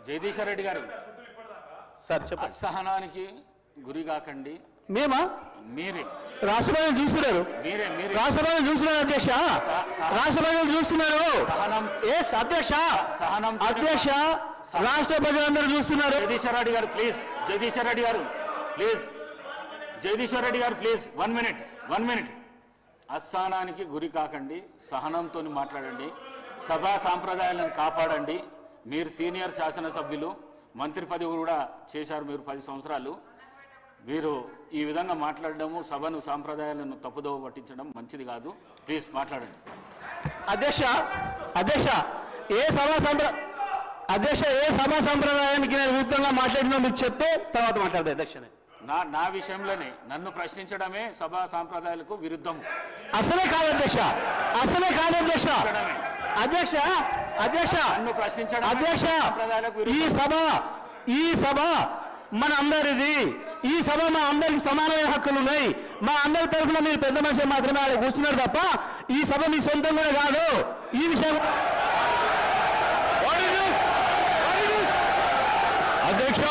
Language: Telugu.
జగదీశ్వర్ రెడ్డి గారు సార్ చెప్పండి. అసహనానికి గురి కాకండి. మేమా? మీరే రాష్ట్రపతి చూస్తున్నారు, మీరే మీరే రాష్ట్రపతి చూస్తున్నారు అధ్యక్ష, రాష్ట్రపతి చూస్తున్నారు. ఎస్ అధ్యక్ష, సహనం అధ్యక్ష రాష్ట్ర ప్రజలందరూ చూస్తున్నారు. జగదీశ్వర్ రెడ్డి గారు ప్లీజ్, జగదీశ్వర్ రెడ్డి గారు ప్లీజ్, జగదీశ్వర్ రెడ్డి గారు ప్లీజ్ 1 మినిట్. అసహనానికి గురి కాకండి, సహనంతో మాట్లాడండి, సభా సాంప్రదాయాలను కాపాడండి. మీరు సీనియర్ శాసనసభ్యులు, మంత్రి పదవి కూడా చేశారు మీరు 10 సంవత్సరాలు. మీరు ఈ విధంగా మాట్లాడడము, సభను సాంప్రదాయాలను తప్పుదోవ పట్టించడం మంచిది కాదు. ప్లీజ్ మాట్లాడండి. అధ్యక్ష, అధ్యక్ష ఏ సభా సంప్రదాయానికి నేను విరుద్ధంగా మాట్లాడినా మీరు చెప్తే తర్వాత మాట్లాడదు అధ్యక్షనే. నా విషయంలోనే నన్ను ప్రశ్నించడమే సభా సాంప్రదాయాలకు విరుద్ధం. అసలే కాదు అధ్యక్ష, అసలే కాదు అధ్యక్ష. అధ్యక్ష, అధ్యక్ష, నన్ను ప్రశ్నించడం అధ్యక్ష, ఈ సభ మన అందరిది. ఈ సభ మా అందరికి సమానమైన హక్కులు ఉన్నాయి. మా అందరి తరఫున మీరు పెద్ద మనిషి మాత్రమే అలా కూర్చున్నారు తప్ప ఈ సభ మీ సొంతం కూడా కాదు. ఈ విషయం అధ్యక్ష